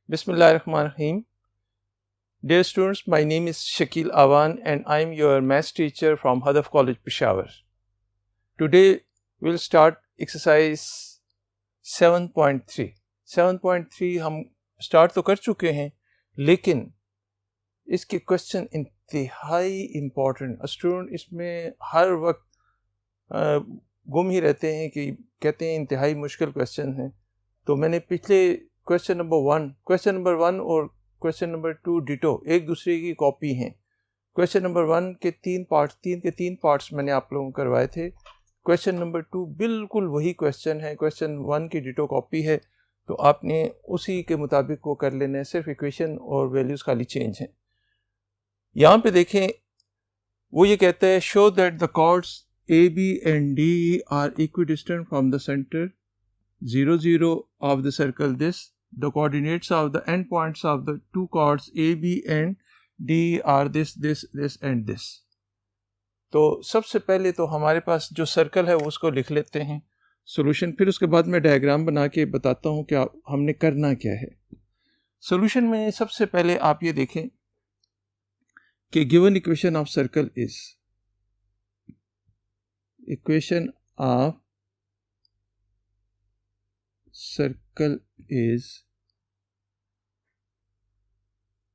Bismillahirrahmanirrahim. Dear students, my name is Shakil Awan and I am your maths teacher from Hadaf College, Peshawar. Today we'll start exercise 7.3. 7.3 हम start तो कर चुके हैं, लेकिन इसके question इंतहाई इम्पॉर्टेंट. स्टूडेंट इसमें हर वक्त गुम ही रहते हैं कि कहते हैं इंतहाई मुश्किल क्वेश्चन हैं. तो मैंने पिछले क्वेश्चन नंबर वन और क्वेश्चन नंबर 2 डिटो एक दूसरे की कॉपी हैं. क्वेश्चन नंबर 1 के तीन पार्ट्स मैंने आप लोगों को करवाए थे. क्वेश्चन नंबर 2 बिल्कुल वही क्वेश्चन है, क्वेश्चन 1 की डिटो कॉपी है. तो आपने उसी के मुताबिक वो कर लेना है, सिर्फ इक्वेशन और वैल्यूज़ खाली चेंज हैं. यहाँ पे देखें, वो ये कहता है show that the chords A B and D are equidistant from the centre 0 0 of the circle this. The coordinates of the endpoints of the two chords A, B and D are this and this. तो सबसे पहले तो हमारे पास जो circle है उसको लिख लेते हैं सॉल्यूशन. फिर उसके बाद मैं डायग्राम बना के बताता हूँ कि हमने करना क्या है. सॉल्यूशन में सबसे पहले आप ये देखें कि given equation of circle is equation of circle is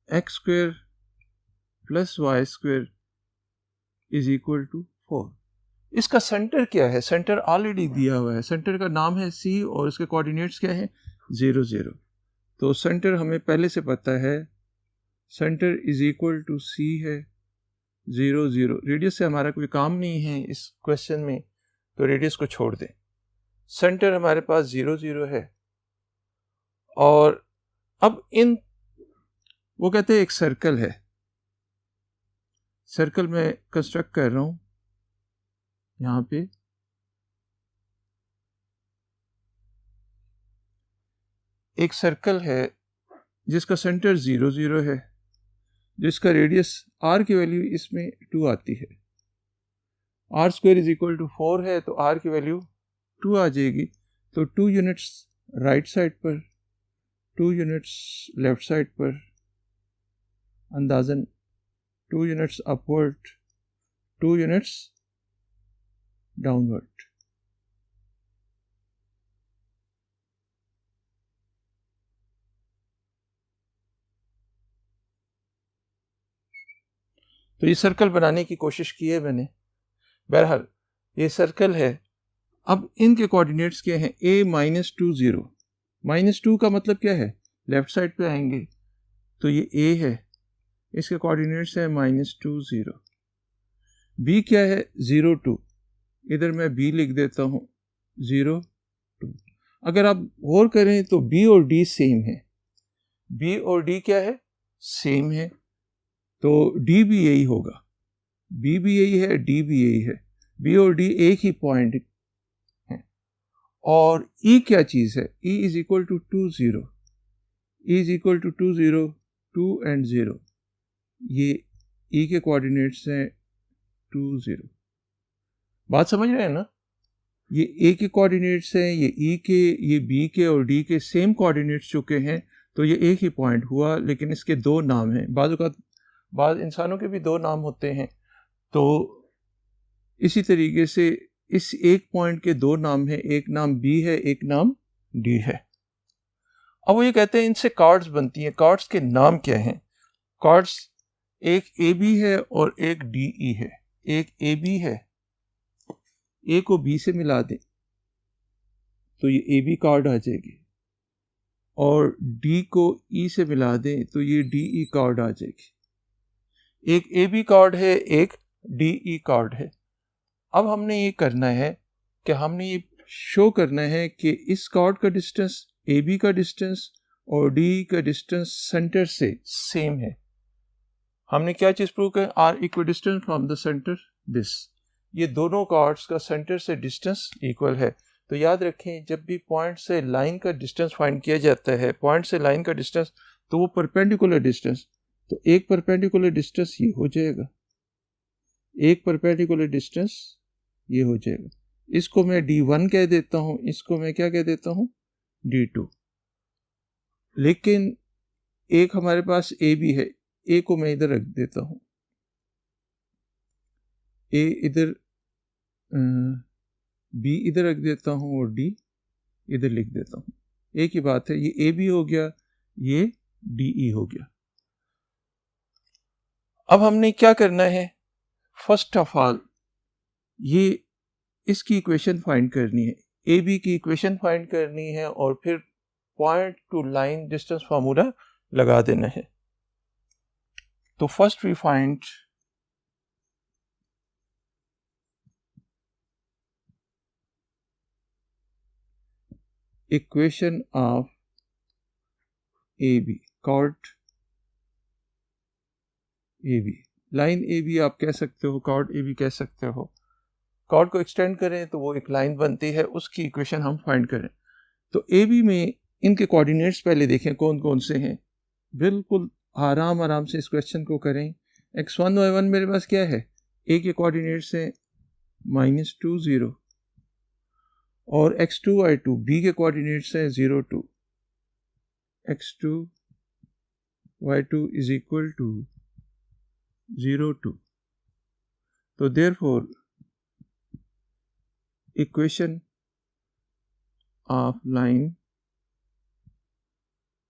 x square plus y square is equal to 4. इसका सेंटर क्या है? सेंटर ऑलरेडी दिया हुआ है. सेंटर का नाम है C और इसके कोऑर्डिनेट्स क्या है? 0 0. तो सेंटर हमें पहले से पता है, centre is equal to C है 0 0. रेडियस से हमारा कोई काम नहीं है इस क्वेश्चन में, तो रेडियस को छोड़ दें. सेंटर हमारे पास 0 0 है. और अब वो कहते हैं एक सर्कल है. सर्कल में कंस्ट्रक्ट कर रहा हूं. यहां पे एक सर्कल है जिसका सेंटर 0 0 है, जिसका रेडियस r की वैल्यू इसमें 2 आती है. r square is equal to 4 है, तो r की वैल्यू 2 आ जाएगी. तो 2 यूनिट्स राइट साइड पर, 2 यूनिट्स लेफ्ट साइड पर, अंदाजन 2 यूनिट्स अपवर्ड, 2 यूनिट्स डाउनवर्ड. तो ये सर्कल बनाने की कोशिश की है मैंने. बहरहाल ये सर्कल है. अब इनके कोऑर्डिनेट्स क्या हैं? a -2 0. -2 का मतलब क्या है? लेफ्ट साइड पे आएंगे तो ये a है, इसके कोऑर्डिनेट्स हैं -2 0. b क्या है? 0 2. इधर मैं b लिख देता हूँ 0 2. अगर आप गौर करें तो b और d सेम है. b और d क्या है? सेम है. तो d भी यही होगा. b भी यही है, d भी यही है. b और d एक ही पॉइंट है. और e क्या चीज है? e is equal to 2 0. e is equal to 2 0, 2 and 0. ये e के कोऑर्डिनेट्स हैं 2 0. बात समझ रहे हैं ना? ये a के कोऑर्डिनेट्स हैं, ये e के, ये b के और d के सेम कोऑर्डिनेट्स चुके हैं. तो ये एक ही पॉइंट हुआ, लेकिन इसके दो नाम हैं. बाद इंसानों के भी दो नाम होते हैं. तो इसी तरीके से इस एक पॉइंट के दो नाम हैं, एक नाम B है, एक नाम D है. अब वो ये कहते हैं इनसे कार्ड्स बनती हैं. कार्ड्स के नाम क्या हैं? कार्ड्स एक AB है और एक DE है. एक AB है, A को B से मिला दें तो ये AB कार्ड आ जाएगी, और D को E से मिला दें तो ये DE कार्ड आ जाएगी. एक AB कार्ड है, एक DE कार्ड है. अब हमने ये करना है कि हमने ये शो करना है कि इस कार्ड का डिस्टेंस, AB का डिस्टेंस और DE का डिस्टेंस सेंटर से सेम है. हमने क्या चीज़ प्रूव कर? Are equidistant from the centre this. ये दोनों कार्ड्स का सेंटर से डिस्टेंस इक्वल है. तो याद रखें, जब भी पॉइंट से लाइन का डिस्टेंस फाइंड किया जाता है, पॉइंट से लाइन का डिस्टेंस, तो वो परपेंडिकुलर डिस्टेंस, तो एक परपेंडिकुलर डिस्टेंस ये हो जाएगा, एक परपेंडिकुलर डिस्टेंस ये हो जाएगा. इसको मैं D1 कह देता हूं, इसको मैं क्या कह देता हूं? D2. लेकिन एक हमारे पास ए भी है, ए को मैं इधर रख देता हूँ, ए इधर, बी इधर रख देता हूँ और डी इधर लिख देता हूँ। एक ही बात है, ये ए बी हो गया, ये डी ई हो गया। अब हमने क्या करना है, फर्स्ट ऑफ ऑल ये इसकी इक्वेशन फाइंड करनी है, ए बी की इक्वेशन फाइंड करनी है और फिर point to line distance formula लगा देना है। तो first we find equation of A B, chord A B, line A B आप कह सकते हो, कॉर्ड ए बी कह सकते हो। कॉर्ड को एक्सटेंड करें तो वो एक लाइन बनती है, उसकी इक्वेशन हम फाइंड करें। तो ए बी में इनके कोऑर्डिनेट्स पहले देखें कौन कौन से हैं, बिल्कुल आराम से इस क्वेश्चन को करें। x1 y1 मेरे पास क्या है, ए के कोऑर्डिनेट्स हैं -2 0 और x2 y2, बी के कोऑर्डिनेट्स हैं 0 2, x2 y2 is equal to 0 2। तो therefore equation of line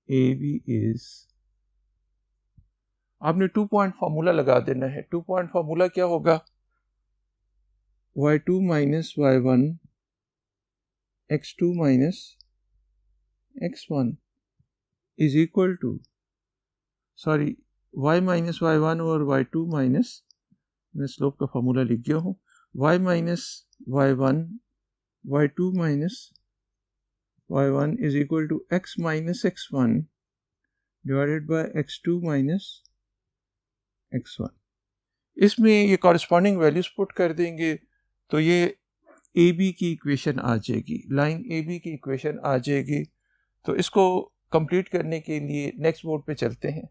A B is, आपने 2 पॉइंट फार्मूला लगा देना है। 2 पॉइंट फार्मूला क्या होगा, y2 minus y1 x2 minus x1 is equal to, sorry y minus y1 और y2 माइनस, मैं slope का फार्मूला लिख गया हूँ, y minus y1 y2 minus y1 is equal to x minus x1 divided by x2 minus x1। इसमें ये corresponding values put कर देंगे तो ये ए बी की इक्वेशन आ जाएगी, लाइन ए बी की इक्वेशन आ जाएगी। तो इसको कंप्लीट करने के लिए नेक्स्ट बोर्ड पे चलते हैं।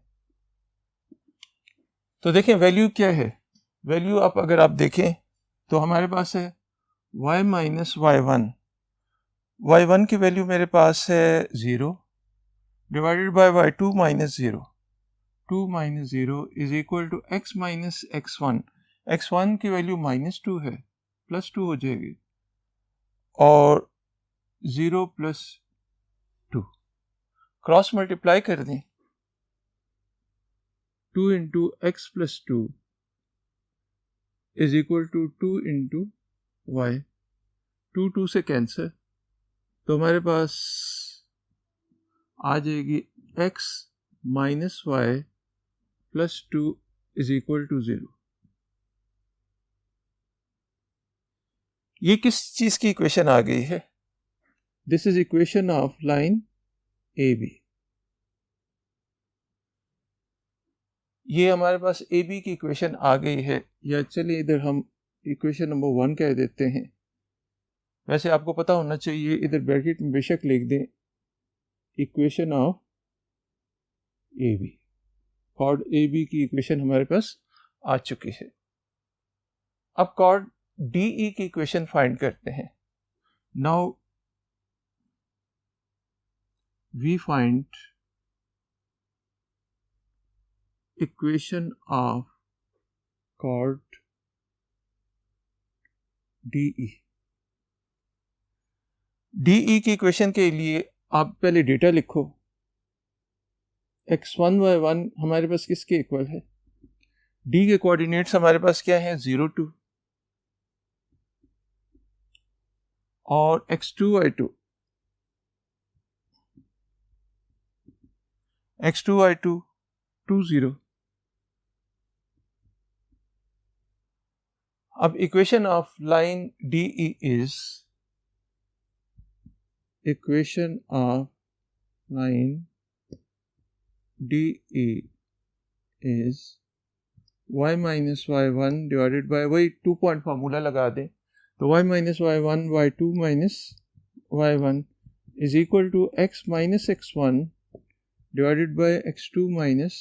तो देखें वैल्यू क्या है, वैल्यू अगर आप देखें तो हमारे पास है y माइनस y1, y1 की वैल्यू मेरे पास है 0 divided by y2 minus 0, 2 minus 0 is equal to x minus x1, x1 की वैल्यू -2 है, +2 हो जाएगी और 0 + 2 क्रॉस मल्टीप्लाई कर दें, 2 into x + 2 is equal to 2 into y, 2 से कैंसर, तो हमारे पास आ जाएगी x minus y + 2 is equal to 0। ये किस चीज की इक्वेशन आ गई है, this is equation of line A B. ये हमारे पास ए बी की इक्वेशन आ गई है, या चलिए इधर हम इक्वेशन नंबर 1 कह देते हैं। वैसे आपको पता होना चाहिए, इधर ब्रैकेट में बेशक लिख दें equation of A B, chord A B की इक्वेशन हमारे पास आ चुकी है। अब कॉर्ड डी ई की इक्वेशन फाइंड करते हैं। Now we find equation of chord D E. D E की इक्वेशन के लिए आप पहले डेटा लिखो, x1 y1 हमारे पास किसके इक्वल है, डी के कोऑर्डिनेट्स हमारे पास क्या है 0 2 और x2 y2, x2 y2 2 0। अब equation of line D E is, equation of line D E is y minus y1 divided by, वही 2 पॉइंट फार्मूला लगा दें, तो y minus y1 y2 minus y1 is equal to x minus x1 divided by x2 minus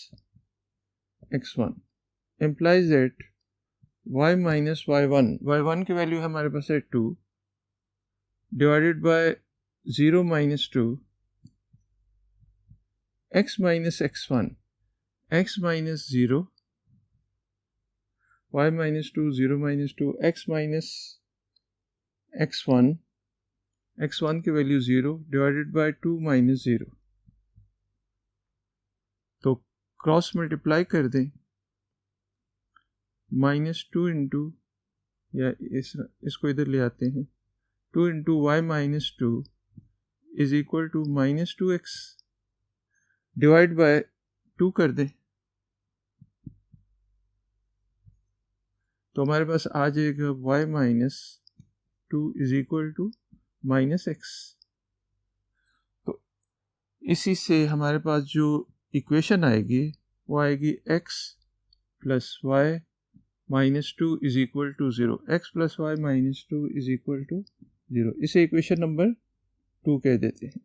x1 implies that y minus y1 की value हमारे पास है 2 divided by 0 minus 2 x minus x1, x minus 0, y minus 2, 0 minus 2, x minus x1, x1 की value 0 divided bye 2 minus 0। तो cross multiply कर दें, minus 2 into, या इसको इधर ले आते हैं, 2 into Y minus 2 is equal to minus 2x divide by 2 कर दें, तो हमारे पास आ जाएगा y minus 2 is equal to minus x। तो इसी से हमारे पास जो इक्वेशन आएगी वो आएगी x plus Y minus 2 is equal to 0, x plus Y minus 2 is equal to 0। इसे इक्वेशन नंबर 2 कह देते हैं।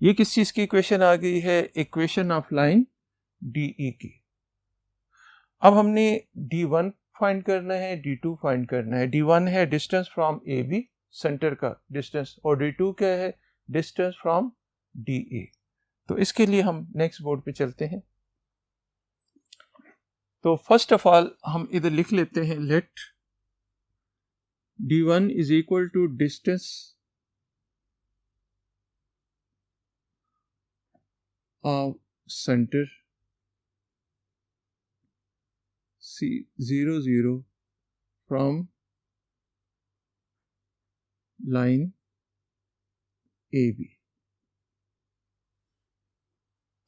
ये किस चीज की इक्वेशन आ गई है? इक्वेशन ऑफ लाइन DE की। अब हमने D1 फाइंड करना है, D2 फाइंड करना है। D1 है डिस्टेंस फ्रॉम AB, सेंटर का डिस्टेंस, और D2 क्या है? Distance from DA। तो इसके लिए हम नेक्स्ट बोर्ड पे चलते हैं। तो फर्स्ट ऑफ ऑल हम इधर लिख लेते हैं, let D1 is equal to distance of centre C0 0 from line AB।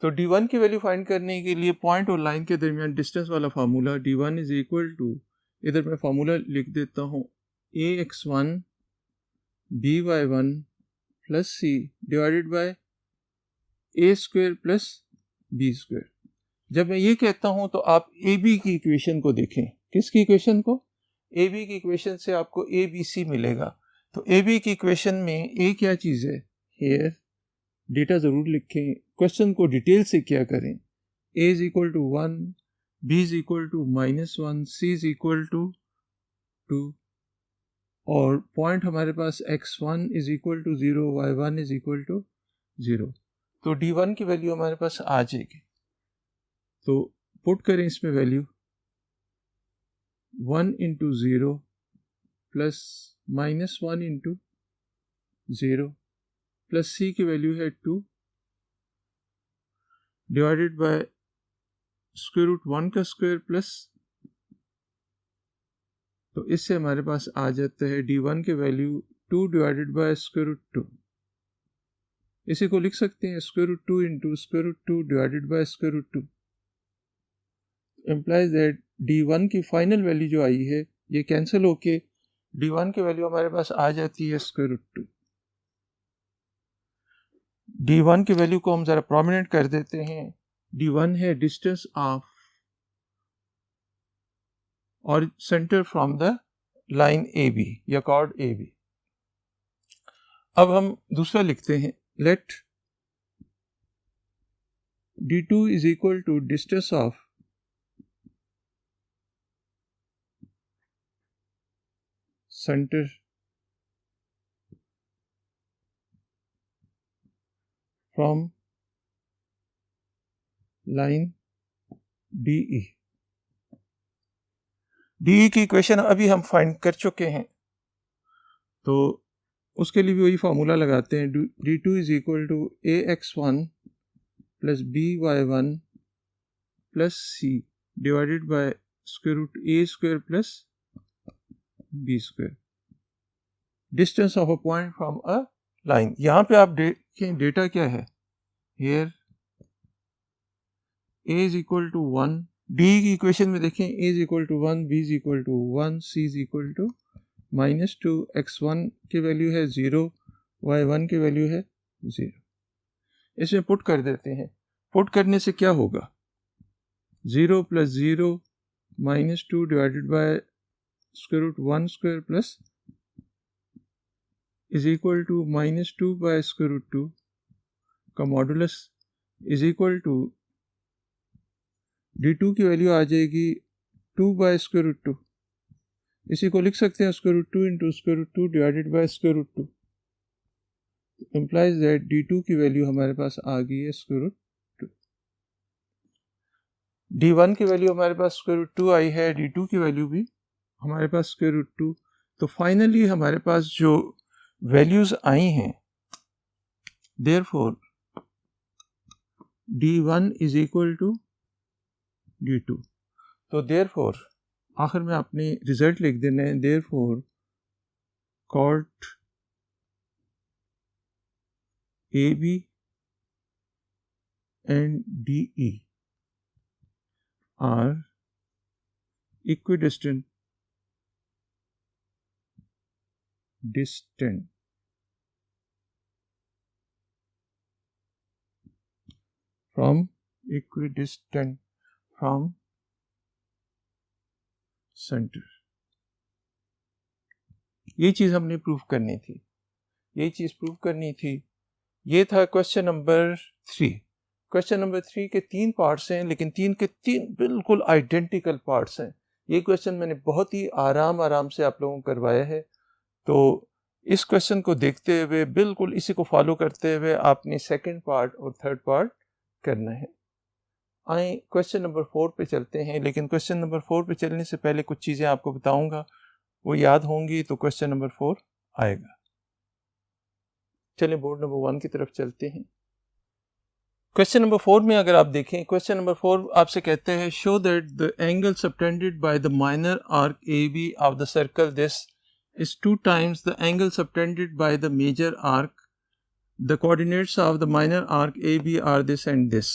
तो D1 की वैल्यू फाइंड करने के लिए पॉइंट और लाइन के दरमियान डिस्टेंस वाला formula D1 is equal to, इधर मैं फार्मूला लिख देता हूँ, AX1 BY1 plus C divided bye A square plus B square. जब मैं ये कहता हूँ तो आप AB की इक्वेशन को देखें। किसकी इक्वेशन को? AB की इक्वेशन से आपको ABC मिलेगा। तो AB की इक्वेशन में A क्या चीज़ है? हेयर डेटा ज़रूर लिखें, क्वेश्चन को डिटेल से क्या करें। A is equal to 1, B is equal to -1, C is equal to 2, और पॉइंट हमारे पास x1 is equal to 0, y1 is equal to 0। तो D1 की वैल्यू हमारे पास आ जाएगी। तो पुट करें इसमें value, 1 into 0 plus -1 into 0 plus C की वैल्यू है 2 डिवाइडेड बाय स्क्वायर रूट 1 का स्क्वायर प्लस, तो इससे हमारे पास आ जाता है D1 की value 2 divided by square root 2। इसी को लिख सकते हैं square root 2 into square root 2 divided by square root 2। Implies that D1 की फाइनल वैल्यू जो आई है ये कैंसिल होके D1 की वैल्यू हमारे पास आ जाती है स्क्वायर रूट 2। D1 की वैल्यू को हम ज़रा प्रोमिनेंट कर देते हैं। D1 है डिस्टेंस ऑफ और centre from the line AB या कॉर्ड AB। अब हम दूसरा लिखते हैं, let D2 is equal to distance of centre from line DE। DE की इक्वेशन अभी हम फाइंड कर चुके हैं, तो उसके लिए भी वही फार्मूला लगाते हैं। D2 is equal to AX1 plus BY1 plus C divided by square root A square plus B square, distance of a point from a line. यहाँ पे आप देखें डेटा क्या है, here A is equal to 1, D की equation में देखें A is equal to 1, B is equal to 1, C is equal to -2, x1 की वैल्यू है 0, y1 की वैल्यू है 0। इसमें पुट कर देते हैं। पुट करने से क्या होगा, 0 plus 0 -2 divided by square root 1 square plus is equal to -2 by square root 2 का modulus is equal to D2 की वैल्यू आ जाएगी 2 बाय स्क्वायर रूट 2। इसी को लिख सकते हैं square root 2 into square root 2 divided by square root 2। implies that d2 की value हमारे पास आ गई है स्क्वायर रूट 2, d1 की वैल्यू हमारे पास स्क्वायर रूट 2 आई है, d2 की वैल्यू भी हमारे पास स्क्वायर रूट 2। तो फाइनली हमारे पास जो वैल्यूज आई हैं, therefore d1 is equal to d2। तो देयरफॉर आखिर में आपने रिजल्ट लिख देना है, therefore cot AB and DE are equidistant from center। ये चीज़ हमने प्रूव करनी थी, ये था क्वेश्चन नंबर 3। क्वेश्चन नंबर 3 के 3 पार्ट्स हैं, लेकिन 3 के 3 बिल्कुल आइडेंटिकल पार्ट्स हैं। ये क्वेश्चन मैंने बहुत ही आराम से आप लोगों को करवाया है। तो इस क्वेश्चन को देखते हुए, बिल्कुल इसी को फॉलो करते हुए आपने सेकंड पार्ट और थर्ड पार्ट करना है। आए क्वेश्चन नंबर 4 पे चलते हैं, लेकिन क्वेश्चन नंबर 4 पे चलने से पहले कुछ चीज़ें आपको बताऊंगा, वो याद होंगी तो क्वेश्चन नंबर 4 आएगा। चलिए बोर्ड नंबर 1 की तरफ चलते हैं। क्वेश्चन नंबर 4 में अगर आप देखें, क्वेश्चन नंबर 4 आपसे कहते हैं show that the angle subtended by the minor arc A B of the circle this is 2 times the angle subtended by the major arc. The coordinates of the minor arc A B are this and this.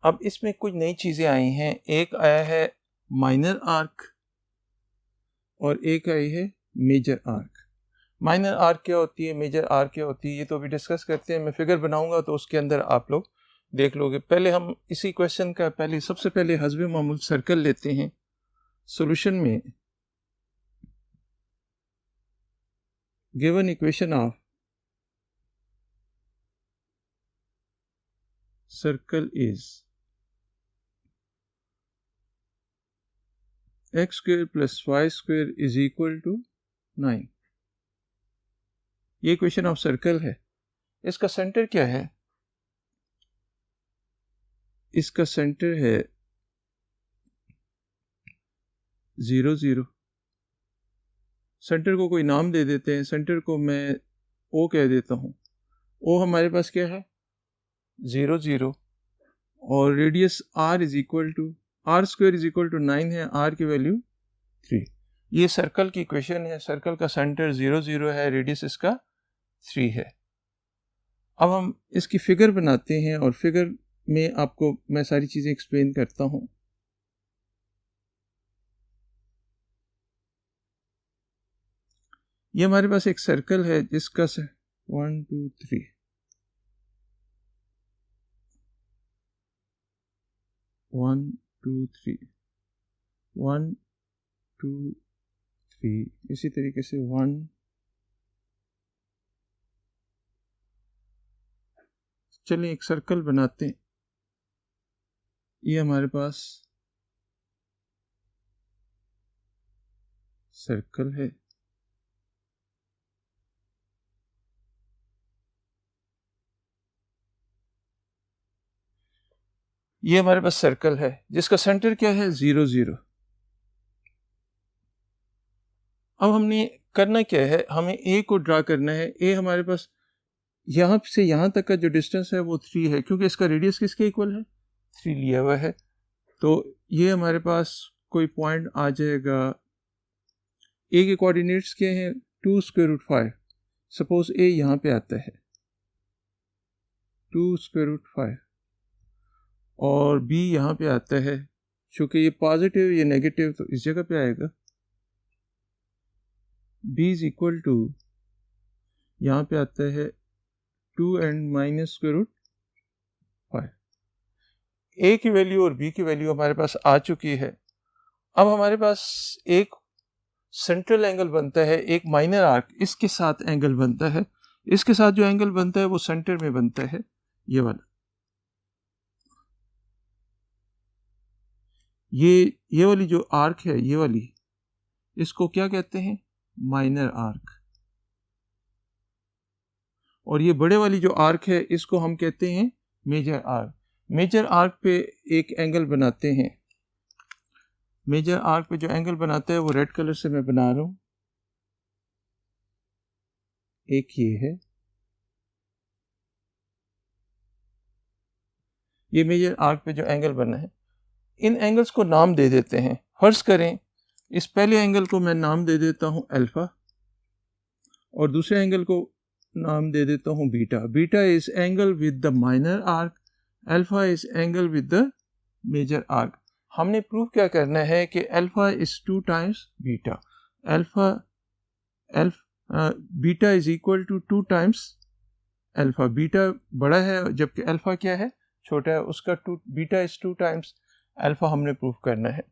अब इसमें कुछ नई चीज़ें आई हैं, एक आया है minor arc और एक आई है मेजर आर्क। माइनर आर्क क्या होती है, मेजर आर्क क्या होती है, ये तो अभी डिस्कस करते हैं। मैं फिगर बनाऊंगा तो उसके अंदर आप लोग देख लोगे। पहले हम इसी क्वेश्चन का सबसे पहले हस्बे मामूल सर्कल लेते हैं। सॉल्यूशन में given equation of circle is x square plus y square is equal to 9। ये इक्वेशन ऑफ सर्कल है। इसका सेंटर क्या है, इसका सेंटर है 0 0। सेंटर को कोई नाम दे देते हैं, सेंटर को मैं O कह देता हूँ। O हमारे पास क्या है 0 0 और radius r is equal to r square is equal to 9 है, r की वैल्यू 3। ये सर्कल की इक्वेशन है। सर्कल का सेंटर 0 0 है, रेडियस इसका 3 है। अब हम इसकी फिगर बनाते हैं और फिगर में आपको मैं सारी चीज़ें एक्सप्लेन करता हूँ। ये हमारे पास एक सर्कल है जिसका 1 2 3 1 2 3 1 2 3, इसी तरीके से 1 चलिए एक सर्कल बनाते हैं। ये हमारे पास सर्कल है। ये हमारे पास सर्कल है जिसका सेंटर क्या है 0 0। अब हमने करना क्या है, हमें ए को ड्रा करना है। ए हमारे पास यहाँ से यहाँ तक का जो डिस्टेंस है वो 3 है, क्योंकि इसका रेडियस किसके इक्वल है 3 लिया हुआ है। तो ये हमारे पास कोई पॉइंट आ जाएगा। ए के कोऑर्डिनेट्स क्या हैं 2 स्क्वायर रूट 5। सपोज ए यहाँ पे आता है 2 स्क्वायर रूट 5 और बी यहाँ पे आता है, चूँकि ये पॉजिटिव ये नेगेटिव तो इस जगह पे आएगा। b इज इक्वल टू यहाँ पे आता है 2 and minus square root 5। a की वैल्यू और b की वैल्यू हमारे पास आ चुकी है। अब हमारे पास एक सेंट्रल एंगल बनता है, एक माइनर आर्क इसके साथ एंगल बनता है। इसके साथ जो एंगल बनता है वो सेंटर में बनता है, ये वाला। ये वाली जो आर्क है, ये वाली, इसको क्या कहते हैं माइनर आर्क। और ये बड़े वाली जो आर्क है इसको हम कहते हैं मेजर आर्क। मेजर आर्क पे एक एंगल बनाते हैं। मेजर आर्क पे जो एंगल बनाता है वो रेड कलर से मैं बना रहा हूँ। एक ये है, ये मेजर आर्क पे जो एंगल बना है, इन एंगल्स को नाम दे देते हैं। फर्ज करें इस पहले एंगल को मैं नाम दे देता हूँ अल्फा और दूसरे एंगल को नाम दे देता हूँ beta. Beta is angle with the minor arc, alpha is angle with the major arc. हमने प्रूव क्या करना है कि alpha is 2 times beta, beta is equal to 2 times alpha. बीटा बड़ा है जबकि अल्फा क्या है, छोटा है, उसका बीटा इज 2 टाइम्स अल्फा हमने प्रूव करना है।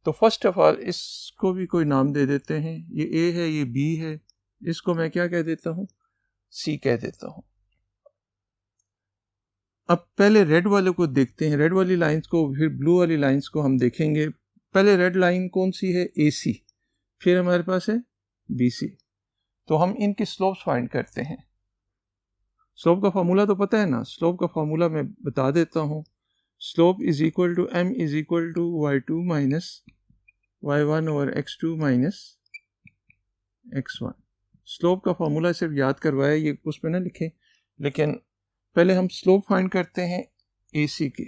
तो फर्स्ट ऑफ ऑल इसको भी कोई नाम दे देते हैं। ये ए है, ये बी है, इसको मैं क्या कह देता हूँ, सी कह देता हूँ। अब पहले रेड वाले को देखते हैं, रेड वाली लाइंस को, फिर ब्लू वाली लाइंस को हम देखेंगे। पहले रेड लाइन कौन सी है, ए सी, फिर हमारे पास है बी सी। तो हम इनके स्लोप्स फाइंड करते हैं। स्लोप का फार्मूला तो पता है ना, स्लोप का फार्मूला मैं बता देता हूँ। Slope is equal to m is equal to y2 minus y1 over x2 minus x1। Slope का फार्मूला सिर्फ याद करवाया, ये उस पर ना लिखें, लेकिन पहले हम स्लोप फाइंड करते हैं AC के।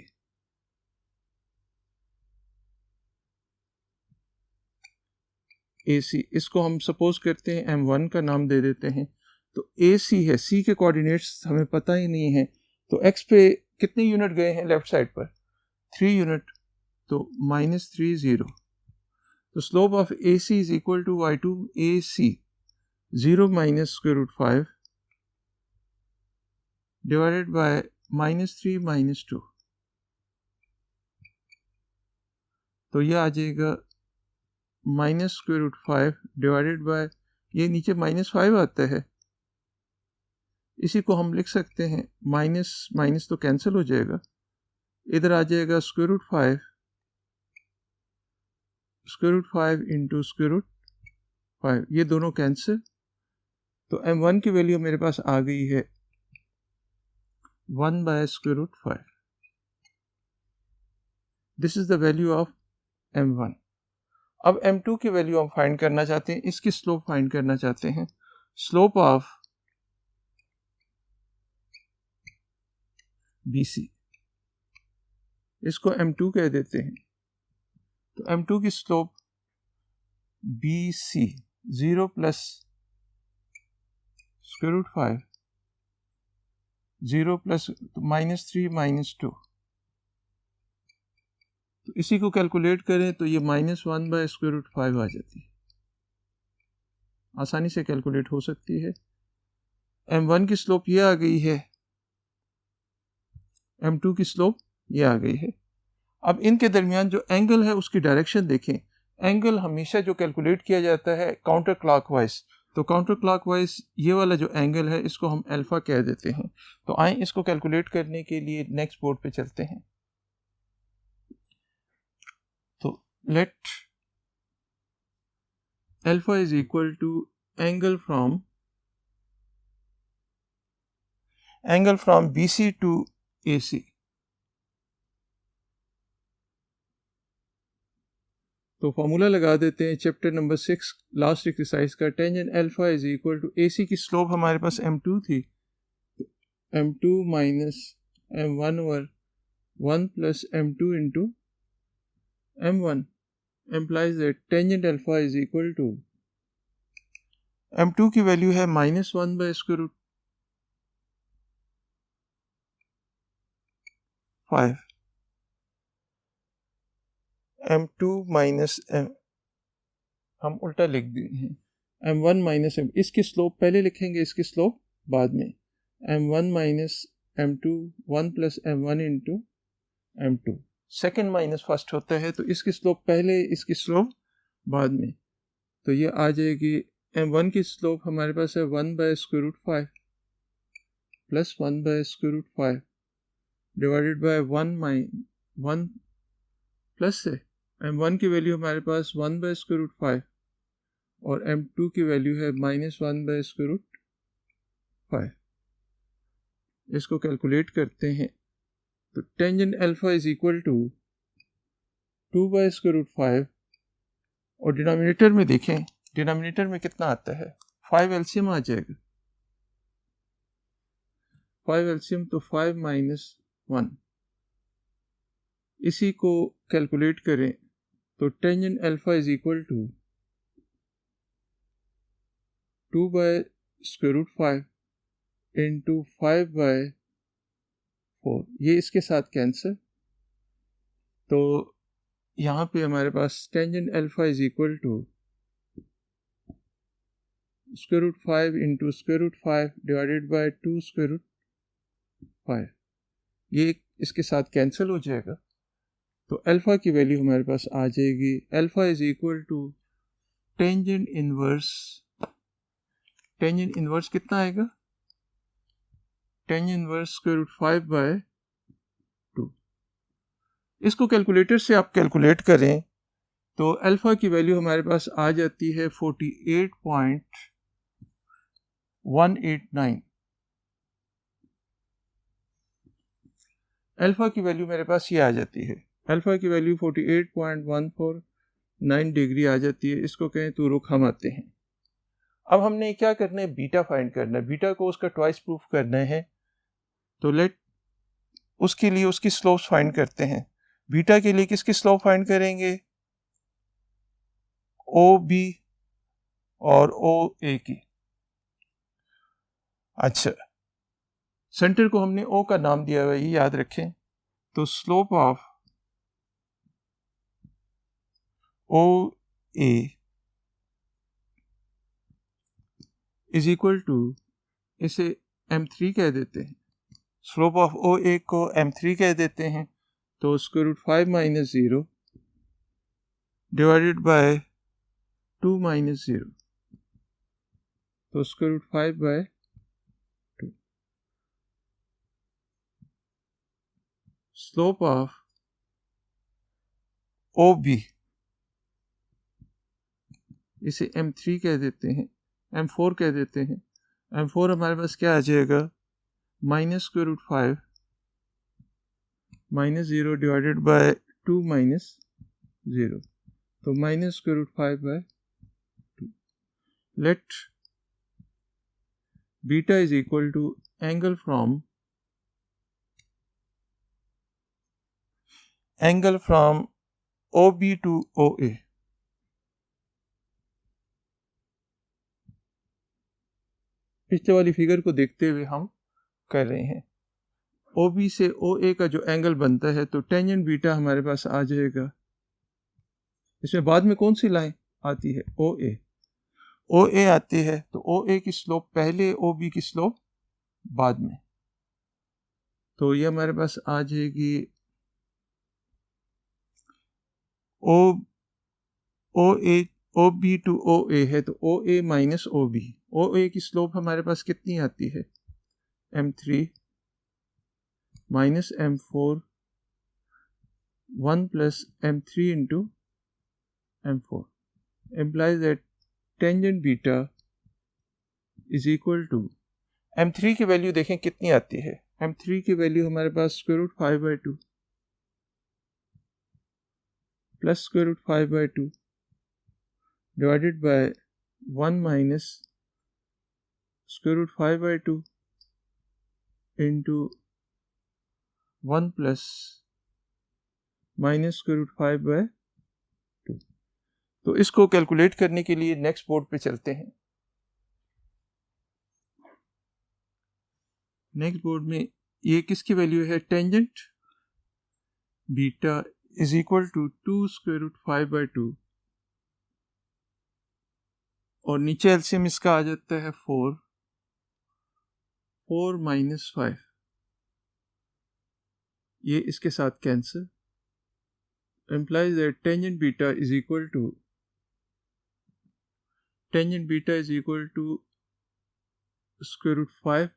AC इसको हम सपोज करते हैं m1 का नाम दे देते हैं। तो AC है, C के कोऑर्डिनेट्स हमें पता ही नहीं है, तो x पे कितने यूनिट गए हैं लेफ्ट साइड पर, 3 यूनिट, तो -3 0। तो slope of AC is equal to y2 AC 0 minus square root 5 divided by -3 -2। तो यह आ जाएगा minus square root 5 divided by, ये नीचे -5 आता है, इसी को हम लिख सकते हैं माइनस माइनस तो कैंसिल हो जाएगा, इधर आ जाएगा square root 5 into square root 5, ये दोनों कैंसिल। तो m1 की वैल्यू मेरे पास आ गई है 1 by square root 5। This is the value of m1। अब m2 की वैल्यू हम फाइंड करना चाहते हैं, इसकी स्लोप फाइंड करना चाहते हैं। स्लोप ऑफ BC, इसको m2 कह देते हैं। तो m2 की slope BC 0 plus square root 5 0 plus -3 -2, तो इसी को कैलकुलेट करें तो ये -1 बाय स्क्वायर रूट 5 आ जाती है, आसानी से कैलकुलेट हो सकती है। m1 की स्लोप ये आ गई है, m2 की स्लोप ये आ गई है। अब इनके दरमियान जो एंगल है उसकी डायरेक्शन देखें। एंगल हमेशा जो कैलकुलेट किया जाता है काउंटर क्लॉकवाइज, तो काउंटर क्लॉकवाइज ये वाला जो एंगल है इसको हम अल्फा कह देते हैं। तो आए इसको कैलकुलेट करने के लिए नेक्स्ट बोर्ड पे चलते हैं। तो let alpha is equal to angle from BC to AC। तो फॉर्मूला लगा देते हैं चैप्टर नंबर 6 लास्ट एक्सरसाइज का। Tangent alpha is equal to AC की स्लोप हमारे पास m2 थी, तो m2 minus m1 over 1 plus m2 into m1 implies that tangent alpha is equal to m2 की वैल्यू है -1 by square root 5, m2 minus m, हम उल्टा लिख दिए हैं, m1 माइनस m, इसकी स्लोप पहले लिखेंगे, इसकी स्लोप बाद में, m1 minus m2 1 plus m1 into m2, second minus first होता है, तो इसकी स्लोप पहले, इसकी स्लोप बाद में। तो ये आ जाएगी m1 की स्लोप हमारे पास है 1 बाय स्क्वायर रूट 5 प्लस 1 by square root 5 divided by 1 plus से m1 की वैल्यू हमारे पास 1 बाय स्क्वायर रूट 5 और m2 की वैल्यू है -1 बाय स्क्वायर रूट 5। इसको कैलकुलेट करते हैं तो tangent alpha is equal to 2/√5 और डिनोमिनेटर में देखें, डिनोमिनेटर में कितना आता है 5 एलसीएम आ जाएगा, 5 एलसीएम तो 5 - 1, इसी को कैलकुलेट करें तो tangent alpha is equal to 2/√5 into 5/4, ये इसके साथ कैंसिल, तो यहाँ पे हमारे पास tangent alpha is equal to √5 into √5 divided by 2√5, ये इसके साथ कैंसिल हो जाएगा, तो अल्फा की वैल्यू हमारे पास आ जाएगी, alpha is equal to tangent inverse कितना आएगा, टेंजेंट इनवर्स √5/2। इसको कैलकुलेटर से आप कैलकुलेट करें तो अल्फा की वैल्यू हमारे पास आ जाती है 48.189। अल्फा की वैल्यू मेरे पास ये आ जाती है, अल्फा की वैल्यू 48.149 डिग्री आ जाती है। इसको कहें तो रुख हम आते हैं। अब हमने क्या करना है, बीटा फाइंड करना है, बीटा को उसका ट्वाइस प्रूफ करना है, तो लेट उसके लिए उसकी स्लोप्स फाइंड करते हैं। बीटा के लिए किसकी स्लोप फाइंड करेंगे, ओ बी और ओ ए की। अच्छा, सेंटर को हमने ओ का नाम दिया हुआ है, ये याद रखें, तो slope of O A is equal to, इसे m3 कह देते हैं, स्लोप ऑफ ओ ए को m3 कह देते हैं, तो √5 - 0 डिवाइडेड बाय 2 - 0, तो √5/2। स्लोप ऑफ ओ बी, इसे m3 कह देते हैं, m4 कह देते हैं, m4 हमारे पास क्या आ जाएगा, -√5 - 0 डिवाइडेड बाय 2 - 0, तो -√5/2। Let beta is equal to angle from OB to OA। पिछले वाली फिगर को देखते हुए हम कर रहे हैं, OB से OA का जो एंगल बनता है, तो टेंजेंट बीटा हमारे पास आ जाएगा। इसमें बाद में कौन सी लाइन आती है, OA आती है, तो OA की स्लोप पहले, OB की स्लोप बाद में, तो ये हमारे पास आ जाएगी OB to OA है, तो OA - OB, OA की स्लोप हमारे पास कितनी आती है, m3 - m4 1 + m3 into m4 implies that tangent beta is equal to, m3 की वैल्यू देखें कितनी आती है, m3 की वैल्यू हमारे पास √5/2 plus √5/2 divided by 1 - √5/2 into 1 plus -√5/2। तो इसको कैलकुलेट करने के लिए नेक्स्ट बोर्ड पे चलते हैं। नेक्स्ट बोर्ड में ये किसकी वैल्यू है, tangent beta is equal to 2√5/2 और नीचे एलसीएम इसका आ जाता है 4 - 5, ये इसके साथ cancel, implies that tangent beta is equal to √5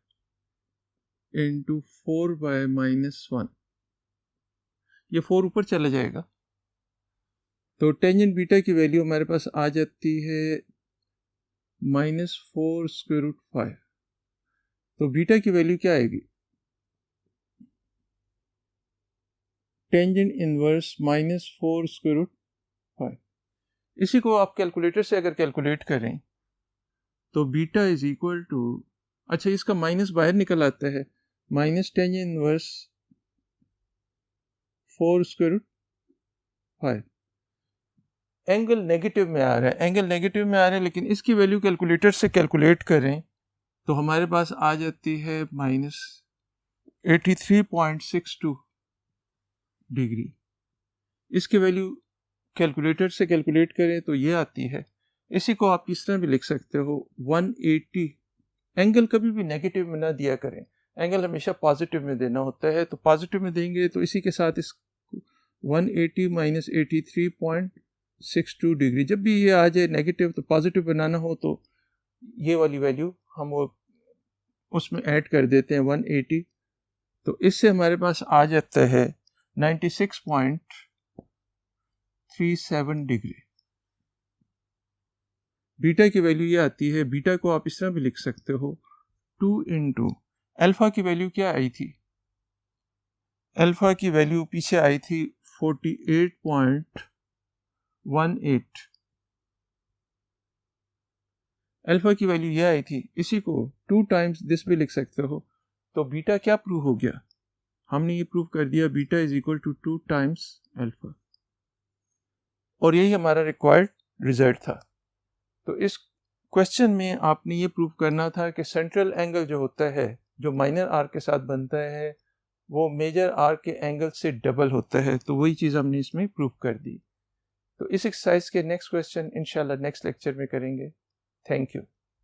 into 4/-1, ये 4 ऊपर चला जाएगा, तो टेंजेंट बीटा की वैल्यू हमारे पास आ जाती है -4 √5, तो बीटा की वैल्यू क्या आएगी, टेंजेंट इनवर्स -4√5। इसी को आप कैलकुलेटर से अगर कैलकुलेट करें तो बीटा इज इक्वल टू, अच्छा इसका माइनस बाहर निकल आता है, minus tangent inverse 4√5। Angle negative में आ रहा है, एंगल नेगेटिव में आ रहा है, लेकिन इसकी वैल्यू कैलकुलेटर से कैलकुलेट करें तो हमारे पास आ जाती है -83.62 डिग्री। इसकी वैल्यू कैलकुलेटर से कैलकुलेट करें तो ये आती है। इसी को आप इस तरह भी लिख सकते हो 180। एंगल कभी भी नेगेटिव में ना दिया करें, एंगल हमेशा पॉजिटिव में देना होता है, तो पॉजिटिव में देंगे तो इसी के साथ इस 180 माइनस 83.62 डिग्री। जब भी ये आ जाए नेगेटिव तो पॉजिटिव बनाना हो तो ये वाली वैल्यू हम वो उसमें ऐड कर देते हैं 180, तो इससे हमारे पास आ जाता है 96.37 डिग्री। बीटा की वैल्यू ये आती है। बीटा को आप इस तरह भी लिख सकते हो 2 इंटू अल्फा की वैल्यू क्या आई थी, अल्फा की वैल्यू पीछे आई थी 48.18, अल्फा की वैल्यू ये आई थी। इसी को 2 टाइम्स दिस भी लिख सकते हो। तो बीटा क्या प्रूव हो गया, हमने ये प्रूव कर दिया beta is equal to 2 times alpha, और यही हमारा रिक्वायर्ड रिजल्ट था। तो इस क्वेश्चन में आपने ये प्रूव करना था कि सेंट्रल एंगल जो होता है, जो माइनर आर्क के साथ बनता है, वो मेजर आर्क के एंगल से डबल होता है। तो वही चीज़ हमने इसमें प्रूव कर दी। तो इस एक्सरसाइज के नेक्स्ट क्वेश्चन इंशाल्लाह नेक्स्ट लेक्चर में करेंगे। Thank you.